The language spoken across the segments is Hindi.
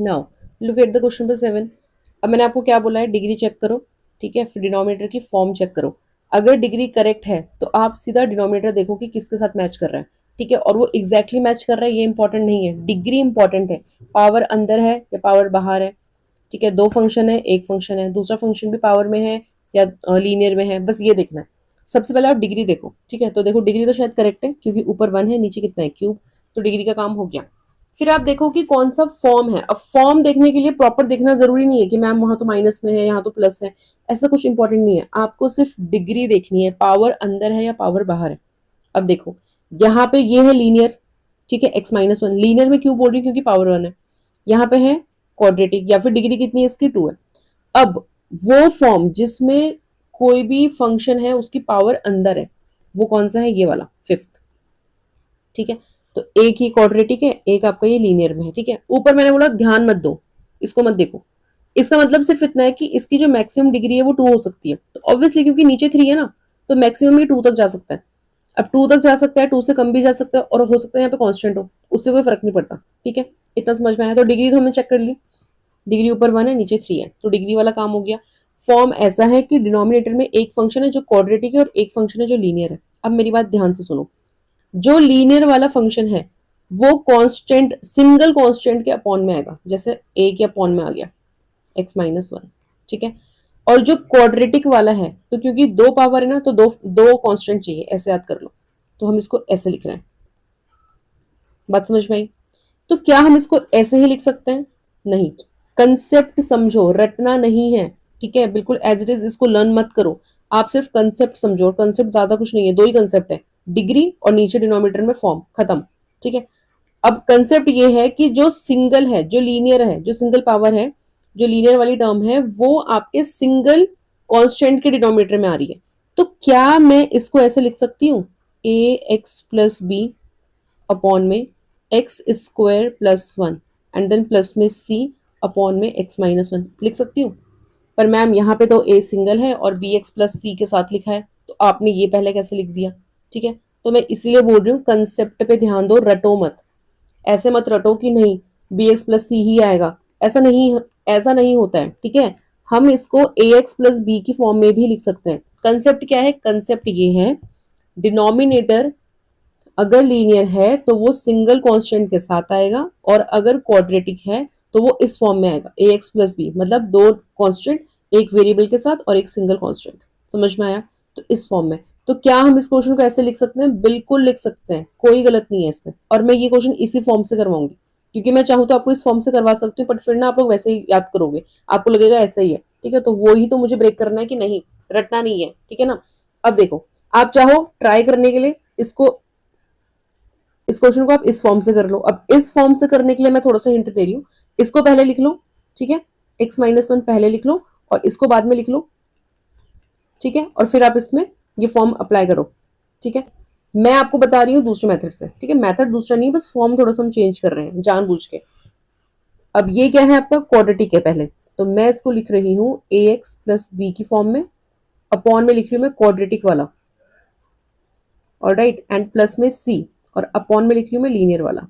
Now look at the question number 7। अब मैंने आपको क्या बोला है, डिग्री चेक करो, ठीक है, फिर डिनोमिनेटर की फॉर्म चेक करो। अगर डिग्री करेक्ट है तो आप सीधा डिनोमिनेटर देखो कि किसके साथ मैच कर रहा है, ठीक है, और वो एग्जैक्टली मैच कर रहा है ये इंपॉर्टेंट नहीं है, डिग्री इंपॉर्टेंट है। पावर अंदर है या पावर बाहर है, ठीक है, दो फंक्शन है, एक फंक्शन है, दूसरा फंक्शन भी पावर में है या लीनियर में है, बस ये देखना है। सबसे पहले आप डिग्री देखो, ठीक है, तो देखो डिग्री तो शायद करेक्ट है क्योंकि ऊपर 1 है, नीचे कितना है, क्यूब, तो डिग्री का काम हो गया। फिर आप देखो कि कौन सा फॉर्म है। अब फॉर्म देखने के लिए प्रॉपर देखना जरूरी नहीं है कि मैम वहां तो माइनस में है यहाँ तो प्लस है, ऐसा कुछ इंपॉर्टेंट नहीं है, आपको सिर्फ डिग्री देखनी है, पावर अंदर है या पावर बाहर है। अब देखो यहाँ पे ये है लीनियर, ठीक है, x-1, लीनियर में क्यों बोल रही हूँ क्योंकि पावर 1 है। यहाँ पे है क्वाड्रेटिक या फिर डिग्री कितनी है इसकी, 2 है। अब वो फॉर्म जिसमें कोई भी फंक्शन है उसकी पावर अंदर है, वो कौन सा है, ये वाला फिफ्थ, ठीक है। तो एक ही क्वाड्रेटिक है, एक आपका ये लीनियर में है, ठीक है। ऊपर मैंने बोला ध्यान मत दो, इसको मत देखो, इसका मतलब सिर्फ इतना है कि इसकी जो मैक्सिमम डिग्री है वो 2 हो सकती है, तो ऑब्वियसली क्योंकि नीचे 3 है ना, तो मैक्सिमम ही 2 तक जा सकता है। अब 2 तक जा सकता है, 2 से कम भी जा सकता है, और हो सकता है यहाँ पे कांस्टेंट हो, उससे कोई फर्क नहीं पड़ता, ठीक है। इतना समझ में आया। तो डिग्री तो हमने चेक कर ली, डिग्री ऊपर 1 है नीचे 3 है, तो डिग्री वाला काम हो गया। फॉर्म ऐसा है कि डिनोमिनेटर में एक फंक्शन है जो क्वाड्रेटिक है और एक फंक्शन है जो लीनियर है। अब मेरी बात ध्यान से सुनो, जो लीनियर वाला फंक्शन है वो कांस्टेंट, सिंगल कांस्टेंट के अपॉन में आएगा, जैसे ए के अपॉन में आ गया x-1, ठीक है। और जो क्वाड्रेटिक वाला है, तो क्योंकि दो पावर है ना, तो दो दो कांस्टेंट चाहिए, ऐसे याद कर लो, तो हम इसको ऐसे लिख रहे हैं। बात समझ में आई? तो क्या हम इसको ऐसे ही लिख सकते हैं? नहीं, कंसेप्ट समझो, रटना नहीं है, ठीक है, बिल्कुल एज इट इज इसको लर्न मत करो। आप सिर्फ कंसेप्ट समझो, कंसेप्ट ज्यादा कुछ नहीं है, दो ही कंसेप्ट है, डिग्री और नीचे डिनोमिनेटर में फॉर्म, खत्म, ठीक है। अब कंसेप्ट ये है कि जो सिंगल है, जो लीनियर है, जो सिंगल पावर है, जो लीनियर वाली टर्म है, वो आपके सिंगल कांस्टेंट के डिनोमिनेटर में आ रही है। तो क्या मैं इसको ऐसे लिख सकती हूँ, a x plus b upon में x square plus 1 and then plus में सी अपॉन में x-1 लिख सकती हूँ। पर मैम यहाँ पे तो ए सिंगल है और बी एक्स प्लस सी के साथ लिखा है, तो आपने ये पहले कैसे लिख दिया, ठीक है। तो मैं इसीलिए बोल रही हूँ कंसेप्ट पे ध्यान दो, रटो मत, ऐसे मत रटो कि नहीं बी एक्स प्लस सी ही आएगा, ऐसा नहीं, ऐसा नहीं होता है, ठीक है। हम इसको ए एक्स प्लस बी की फॉर्म में भी लिख सकते हैं। कंसेप्ट क्या है, कंसेप्ट ये है, डिनोमिनेटर अगर लीनियर है तो वो सिंगल कांस्टेंट के साथ आएगा, और अगर क्वाड्रेटिक है तो वो इस फॉर्म में आएगा, ए एक्स प्लस बी, मतलब दो कांस्टेंट, एक वेरिएबल के साथ और एक सिंगल कांस्टेंट। समझ में आया? तो इस फॉर्म में। तो क्या हम इस क्वेश्चन को ऐसे लिख सकते हैं? बिल्कुल लिख सकते हैं, कोई गलत नहीं है इसमें, और मैं ये क्वेश्चन इसी फॉर्म से करवाऊंगी, क्योंकि मैं चाहूँ तो आपको इस फॉर्म से करवा सकती हूँ, बट फिर ना आप लोग वैसे ही याद करोगे, आपको लगेगा ऐसा ही है, ठीक है। तो वो ही तो मुझे ब्रेक करना है कि नहीं, रटना नहीं है, ठीक है ना। अब देखो, आप चाहो ट्राई करने के लिए इसको, इस क्वेश्चन को आप इस फॉर्म से कर लो। अब इस फॉर्म से करने के लिए मैं थोड़ा सा हिंट दे रही हूँ, इसको पहले लिख लो, ठीक है, x-1 पहले लिख लो और इसको बाद में लिख लो, ठीक है, और फिर आप इसमें ये फॉर्म अप्लाई करो, ठीक है। मैं आपको बता रही हूँ दूसरे मेथड से, ठीक है, मेथड दूसरा नहीं, बस फॉर्म थोड़ा सा हम चेंज कर रहे हैं जानबूझ के। अब ये क्या है, आपका क्वाड्रेटिक है पहले, तो मैं इसको लिख रही हूँ ए एक्स प्लस बी की फॉर्म में, अपॉन में लिख रही हूँ मैं क्वाड्रेटिक वाला, ऑलराइट, एंड प्लस में सी, और अपॉन में लिख रही हूँ मैं लीनियर वाला।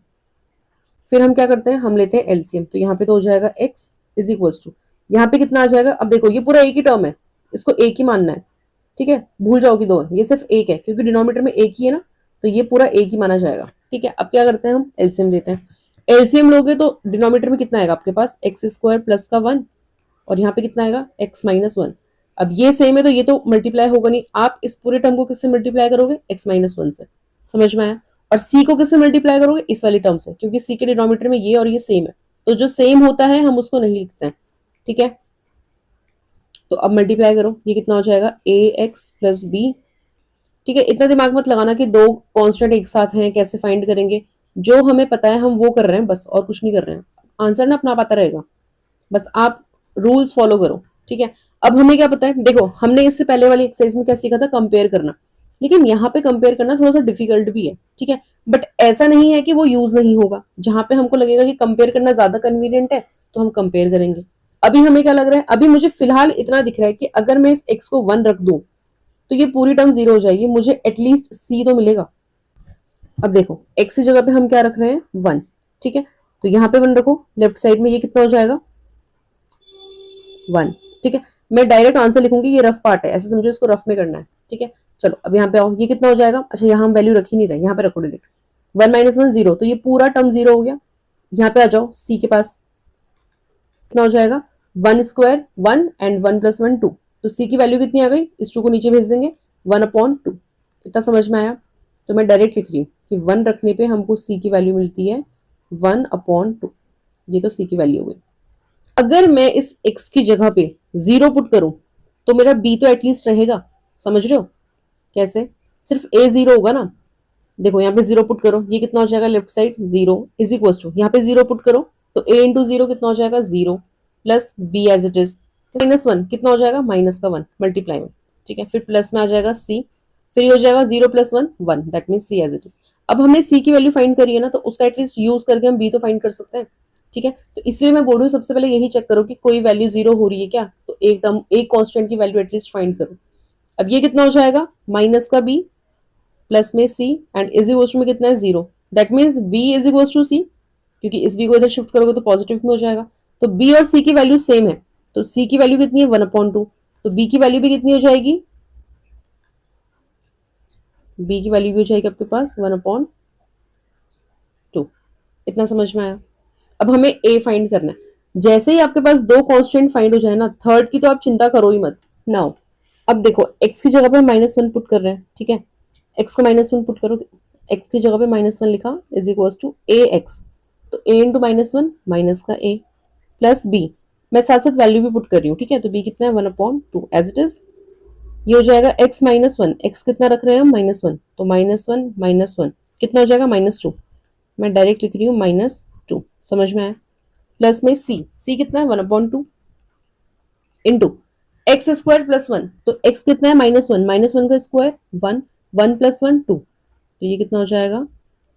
फिर हम क्या करते हैं, हम लेते हैं एलसीएम, तो यहाँ पे तो हो जाएगा x इज इक्वल्स टू, यहाँ पे कितना आ जाएगा, अब देखो ये पूरा एक ही टर्म है, इसको एक ही मानना है, ठीक है, भूल जाओ कि दो, ये सिर्फ एक है क्योंकि डिनोमिनेटर में एक ही है ना, तो ये पूरा एक ही माना जाएगा, ठीक है। अब क्या करते हैं, हम एलसीएम लेते हैं। एलसीएम लोगे तो डिनोमिनेटर में कितना आएगा आपके पास, एक्स स्क्वायर प्लस का 1, और यहाँ पे कितना आएगा x-1। अब ये सेम है तो ये तो मल्टीप्लाई होगा नहीं, आप इस पूरे टर्म को किससे मल्टीप्लाई करोगे, x-1 से। समझ में आया? और c को किससे मल्टीप्लाई करोगे, इस वाली टर्म से, क्योंकि c के डिनोमिनेटर में ये और ये सेम है, तो जो सेम होता है हम उसको नहीं लिखते हैं, ठीक है। तो अब मल्टीप्लाई करो, ये कितना हो जाएगा, ए एक्स प्लस बी, ठीक है। इतना दिमाग मत लगाना कि दो कांस्टेंट एक साथ हैं कैसे फाइंड करेंगे, जो हमें पता है हम वो कर रहे हैं बस, और कुछ नहीं कर रहे हैं, आंसर ना अपना पाता रहेगा, बस आप रूल्स फॉलो करो, ठीक है। अब हमें क्या पता है, देखो हमने इससे पहले वाली एक्सरसाइज में क्या सीखा था, कंपेयर करना, लेकिन यहाँ पे कंपेयर करना थोड़ा सा डिफिकल्ट भी है, ठीक है, बट ऐसा नहीं है कि वो यूज नहीं होगा, जहां पे हमको लगेगा कि कंपेयर करना ज्यादा कन्वीनियंट है तो हम कंपेयर करेंगे। अभी हमें क्या लग रहा है, अभी मुझे फिलहाल इतना दिख रहा है कि अगर मैं इस एक्स को 1 रख दूं तो ये पूरी टर्म 0 हो जाएगी, मुझे एटलीस्ट सी तो मिलेगा। अब देखो एक्स की जगह पे हम क्या रख रहे हैं, 1, ठीक है। तो यहाँ पे 1 रखो, लेफ्ट साइड में ये कितना हो जाएगा 1। ठीक है, मैं डायरेक्ट आंसर लिखूंगी, ये रफ पार्ट है, ऐसे समझो इसको रफ में करना है। ठीक है, चलो अब यहाँ पे आओ, ये कितना हो जाएगा, अच्छा यहाँ हम वैल्यू रख ही नहीं रहे, यहाँ पे रखो डायरेक्ट 1 माइनस 1 0, तो ये पूरा टर्म 0 हो गया। यहाँ पे आ जाओ सी के पास, कितना हो जाएगा 1 स्क्वायर 1 एंड 1 प्लस 1 2, तो सी की वैल्यू कितनी आ गई, इस 2 को नीचे भेज देंगे 1/2। इतना समझ में आया, तो मैं डायरेक्ट लिख रही हूँ कि 1 रखने पे हमको सी की वैल्यू मिलती है 1/2। ये तो सी की वैल्यू हो गई। अगर मैं इस x की जगह पे 0 पुट करूं तो मेरा b तो एटलीस्ट रहेगा, समझ रहे हो कैसे, सिर्फ a 0 होगा ना। देखो यहाँ पे 0 पुट करो, ये कितना हो जाएगा left side 0 is equal to, यहाँ पे 0 पुट करो तो a इंटू 0 कितना हो जाएगा 0 plus b as it is -1 कितना हो जाएगा -1 मल्टीप्लाई में। ठीक है, फिर प्लस में आ जाएगा c, फिर ये हो जाएगा 0 + 1 1, that mean c as it is. अब हमने c की वैल्यू फाइंड करी है ना, तो उसका एटलीस्ट यूज करके हम b तो फाइंड कर सकते हैं। ठीक है, तो इसलिए मैं बोल रही हूँ सबसे पहले यही चेक करो कि कोई वैल्यू 0 हो रही है क्या, तो एक टर्म एक कांस्टेंट की वैल्यू एटलीस्ट फाइंड करो। अब ये कितना हो जाएगा माइनस का b प्लस में c एंड इज इक्वल में कितना है 0, that means b is equal to c, क्योंकि इस b को इधर शिफ्ट करोगे तो पॉजिटिव में हो जाएगा। तो b और c की वैल्यू सेम है, तो c की वैल्यू कितनी है 1/2, तो b की वैल्यू भी कितनी हो जाएगी, b की वैल्यू भी हो जाएगी आपके पास 1/2। इतना समझ में आया। अब हमें a फाइंड करना है। जैसे ही आपके पास दो कांस्टेंट फाइंड हो जाए ना, थर्ड की तो आप चिंता करो ही मत। नाउ अब देखो x की जगह पे -1 पुट कर रहे हैं। ठीक है, x को -1 पुट करो, x की जगह पे -1 लिखा इज इक्वल टू ax, तो a इंटू -1 माइनस का a प्लस b, मैं साथ साथ वैल्यू भी पुट कर रही हूँ। ठीक है, तो b कितना है 1/2 एज इट इज। ये हो जाएगा x -1, x कितना रख रहे हैं हम -1, तो -1 कितना हो जाएगा -2, मैं डायरेक्ट लिख रही हूँ -2, समझ में आया। प्लस में c कितना है 1/2 इंटू एक्स स्क्वायर प्लस 1, तो x कितना है -1 का स्क्वायर 1, 1 + 1 2, तो ये कितना हो जाएगा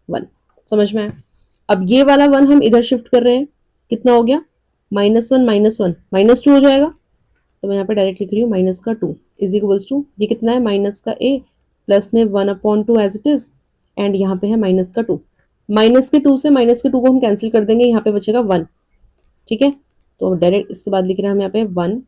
1, समझ में आया। अब ये वाला 1 हम इधर शिफ्ट कर रहे हैं, कितना हो गया -1 -2 हो जाएगा, तो मैं यहाँ पे डायरेक्ट लिख रही हूँ माइनस का 2 इज इक्वल्स टू, ये कितना है माइनस का a प्लस में 1/2 एज इट इज, एंड यहाँ पे है माइनस का 2, माइनस के 2 से माइनस के 2 को हम कैंसिल कर देंगे, यहाँ पे बचेगा 1। ठीक है, तो डायरेक्ट इसके बाद लिख रहे हैं हम यहाँ पे 1,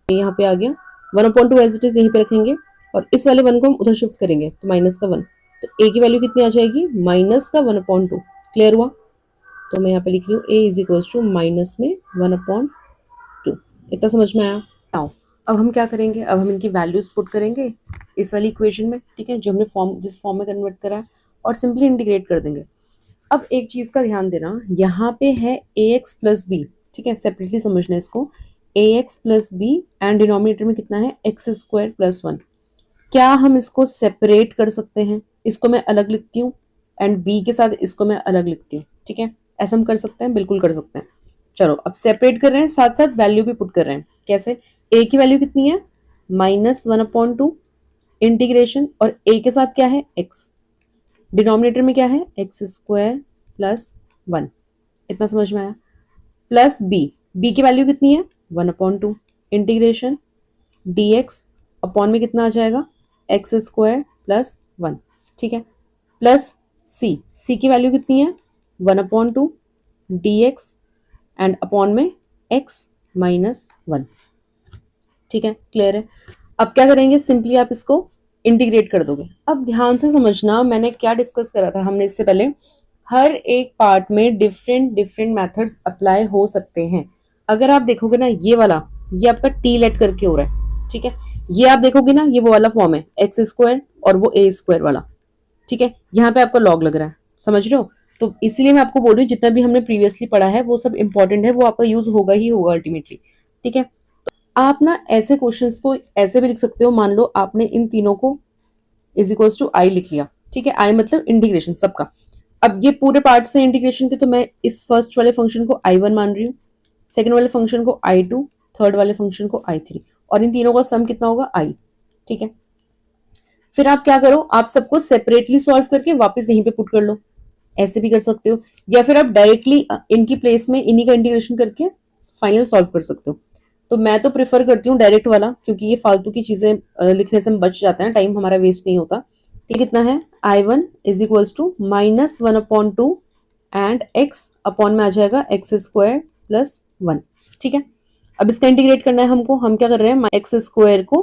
यहाँ पे आ गया 1/2 एज इट इज, यहीं पे रखेंगे और इस वाले 1 को हम उधर शिफ्ट करेंगे तो माइनस का 1, तो a की वैल्यू कितनी आ जाएगी माइनस का 1/2। क्लियर हुआ, तो मैं यहाँ पे लिख रही हूँ a is equal to minus में 1/2। इतना समझ में आया। नाउ अब हम क्या करेंगे, अब हम इनकी वैल्यूज पुट करेंगे इस वाली इक्वेशन में। ठीक है, जो हमने जिस फॉर्म में कन्वर्ट करा है, और सिंपली इंटीग्रेट कर देंगे। अब एक चीज का ध्यान देना, यहाँ पे है ax प्लस बी। ठीक है, सेपरेटली समझना इसको, ax plus b and denominator में कितना है x स्क्वायर प्लस 1। क्या हम इसको सेपरेट कर सकते हैं, इसको मैं अलग लिखती हूँ एंड b के साथ इसको मैं अलग लिखती हूँ। ठीक है, ऐसा हम कर सकते हैं, बिल्कुल कर सकते हैं। चलो अब सेपरेट कर रहे हैं, साथ साथ वैल्यू भी पुट कर रहे हैं। कैसे, a की वैल्यू कितनी है -1/2 इंटीग्रेशन, और a के साथ क्या है x, डिनोमिनेटर में क्या है एक्स स्क्वायर प्लस 1। इतना समझ में आया। प्लस बी की वैल्यू कितनी है 1/2 इंटीग्रेशन dx अपॉन में कितना आ जाएगा एक्स स्क्वायर प्लस 1। ठीक है, प्लस सी की वैल्यू कितनी है 1/2 dx एंड अपॉन में x -1। ठीक है, क्लियर है। अब क्या करेंगे, सिंपली आप इसको इंटीग्रेट कर दोगे। अब ध्यान से समझना, मैंने क्या डिस्कस करा था, हमने इससे पहले हर एक पार्ट में डिफरेंट मेथड्स अप्लाई हो सकते हैं। अगर आप देखोगे ना, ये वाला ये आपका टी लेट करके हो रहा है। ठीक है, ये आप देखोगे ना, ये वो वाला फॉर्म है एक्स स्क्वायर और वो ए स्क्वायर वाला। ठीक है, यहाँ पे आपका लॉग लग रहा है, समझ रहे हो। तो इसलिए मैं आपको बोल रही हूँ, जितना भी हमने प्रीवियसली पढ़ा है वो सब इंपॉर्टेंट है, वो आपका यूज होगा ही होगा अल्टीमेटली। ठीक है, आप ना ऐसे क्वेश्चंस को ऐसे भी लिख सकते हो, मान लो आपने इन तीनों को इज इक्वल्स टू आई लिख लिया। ठीक है, आई मतलब इंटीग्रेशन सबका। अब ये पूरे पार्ट से इंटीग्रेशन के, तो मैं इस फर्स्ट वाले फंक्शन को I1 मान रही हूँ, सेकंड वाले फंक्शन को I2, थर्ड वाले फंक्शन को I3, और इन तीनों का सम कितना होगा I। ठीक है, फिर आप क्या करो, आप सबको सेपरेटली सॉल्व करके वापस यहीं पे पुट कर लो, ऐसे भी कर सकते हो, या फिर आप डायरेक्टली इनकी प्लेस में इन्हीं का इंटीग्रेशन करके फाइनल सॉल्व कर सकते हो। तो मैं तो प्रेफर करती हूँ डायरेक्ट वाला, क्योंकि ये फालतू की चीजें लिखने से हम बच जाते हैं, टाइम हमारा वेस्ट नहीं होता। ये कितना है I1 is equals to -1/2 and x upon में आ जाएगा एक्स स्क्वायर प्लस 1। ठीक है, अब इसका इंटीग्रेट करना है हमको। हम क्या कर रहे हैं, एक्स स्क्वायर को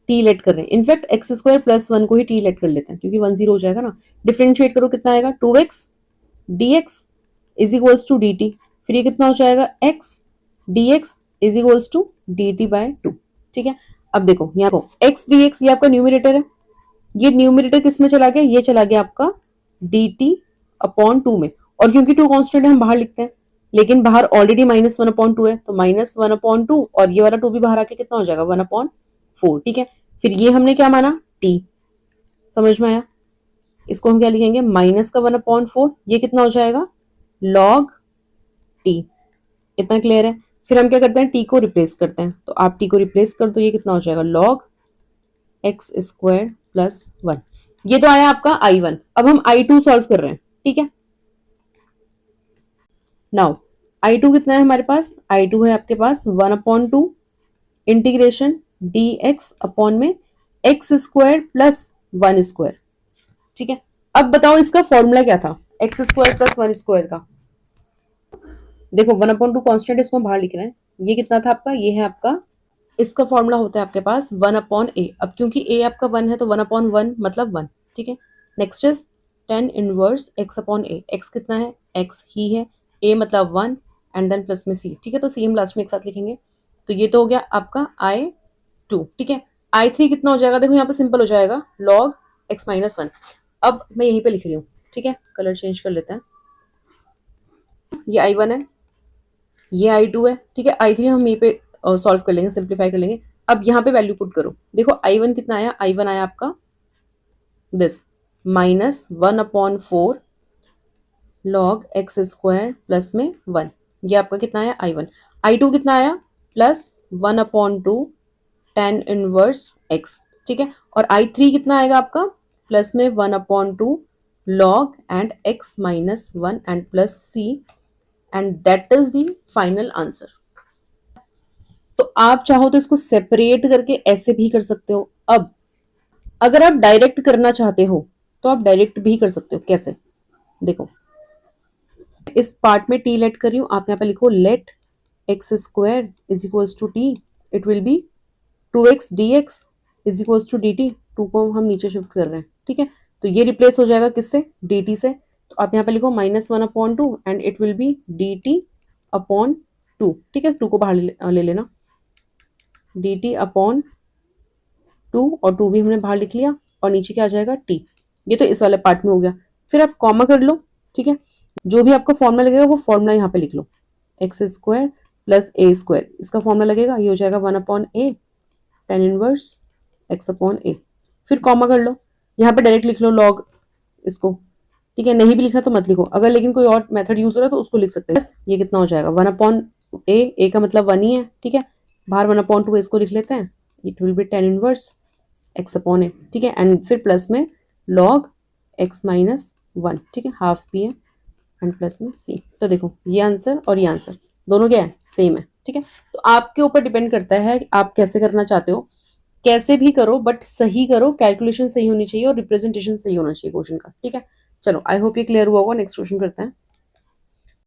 टी लेट कर रहे हैं। इनफैक्ट एक्स स्क्वायर प्लस 1 को ही टी लेट कर लेते हैं क्योंकि 1 0 हो जाएगा ना। डिफरेंशिएट करो, कितना आएगा 2x dx is equals to dt। फिर ये कितना हो जाएगा x dx is equals to dt by 2। ठीक है, अब देखो यहाँ को x dx ये आपका न्यूमरेटर है, ये न्यूमरेटर किस में चला गया, ये चला गया आपका dt अपॉन 2 में। और क्योंकि 2 कांस्टेंट है हम बाहर लिखते हैं, लेकिन बाहर ऑलरेडी -1/2 है, तो -1/2 और ये वाला 2 भी बाहर आके कितना हो जाएगा 1/4। ठीक है, फिर ये हमने क्या माना t, समझ में आया। इसको हम क्या लिखेंगे, माइनस का 1/4, ये कितना हो जाएगा log t। इतना क्लियर है। फिर हम क्या करते हैं, t को रिप्लेस करते हैं, तो आप t को रिप्लेस कर दो, ये कितना हो जाएगा log x स्क्वायर प्लस 1। ये तो आया आपका I1। अब हम I2 सॉल्व कर रहे हैं। ठीक है, नाउ I2 कितना है हमारे पास, I2 है आपके पास 1/2 इंटीग्रेशन dx अपॉन में x स्क्वायर प्लस 1 स्क्वायर। ठीक है, अब बताओ इसका फॉर्मूला क्या था एक्स स्क्वायर प्लस 1 स्क्वायर का। देखो 1/2 कांस्टेंट, इसको हम बाहर लिख रहे हैं। ये कितना था आपका, ये है आपका, इसका फॉर्मूला होता है आपके पास 1/a। अब क्योंकि a आपका 1 है तो 1/1 मतलब 1। ठीक है, next is tan inverse x upon a। x कितना है, x ही है, a मतलब 1 एंड देन प्लस में c। ठीक है, तो c हम लास्ट में एक साथ लिखेंगे। तो ये तो हो गया आपका I2। ठीक है, I3 कितना हो जाएगा, देखो यहाँ पे सिंपल हो जाएगा log x माइनस 1। अब मैं यहीं पे लिख रही हूँ। ठीक है, कलर चेंज कर लेते हैं। ये I1 है, ये I2 है। ठीक है, I3 हम यहीं पे सॉल्व कर लेंगे, सिंप्लीफाई कर लेंगे। अब यहाँ पे वैल्यू पुट करो, देखो I1 कितना आया, I1 आया आपका this -1/4 log x square plus में 1। ये आपका कितना आया I1। I2 कितना आया +1/2 tan इनवर्स x। ठीक है, और I3 कितना आएगा आपका प्लस में 1/2 log and x minus 1 and plus c and that is the final answer. तो आप चाहो तो इसको सेपरेट करके ऐसे भी कर सकते हो। अब अगर आप डायरेक्ट करना चाहते हो तो आप डायरेक्ट भी कर सकते हो। कैसे, देखो इस पार्ट में टी लेट कर रही हूं, आप यहाँ पे लिखो let x square is equals to t, it will be 2x dx is equals to dt। 2 को हम नीचे शिफ्ट कर रहे हैं। ठीक है, तो ये रिप्लेस हो जाएगा किससे, dt से। तो आप यहाँ पे लिखो -1/2 and it will B dt upon 2। ठीक है, 2 को बाहर ले लेना, dt अपॉन 2 और 2 भी हमने बाहर लिख लिया और नीचे क्या आ जाएगा t। ये तो इस वाले पार्ट में हो गया। फिर आप कॉमा कर लो। ठीक है, जो भी आपका फॉर्मूला लगेगा वो फॉर्मूला यहाँ पे लिख लो, एक्स स्क्वायर प्लस ए स्क्वायर, इसका फॉर्मूला लगेगा, ये हो जाएगा 1/a tan inverse x upon a। फिर कॉमा कर लो, यहाँ पे डायरेक्ट लिख लो लॉग इसको। ठीक है, नहीं भी लिखना तो मत लिखो, अगर लेकिन कोई और मेथड यूज हो रहा है तो उसको लिख सकते हैं। ये कितना हो जाएगा 1/a, a का मतलब 1 ही है। ठीक है, बाहर 1/2 इसको लिख लेते हैं, it will B tan inverse x upon a। ठीक है, एंड फिर प्लस में log x माइनस 1। ठीक है, हाफ भी है एंड प्लस में c। तो देखो ये आंसर और ये आंसर दोनों क्या है, सेम है। ठीक है, तो आपके ऊपर डिपेंड करता है आप कैसे करना चाहते हो। कैसे भी करो बट सही करो, कैलकुलेशन सही होनी चाहिए और रिप्रेजेंटेशन सही होना चाहिए क्वेश्चन का। ठीक है, चलो आई होप ये क्लियर हुआ होगा। नेक्स्ट क्वेश्चन करते हैं।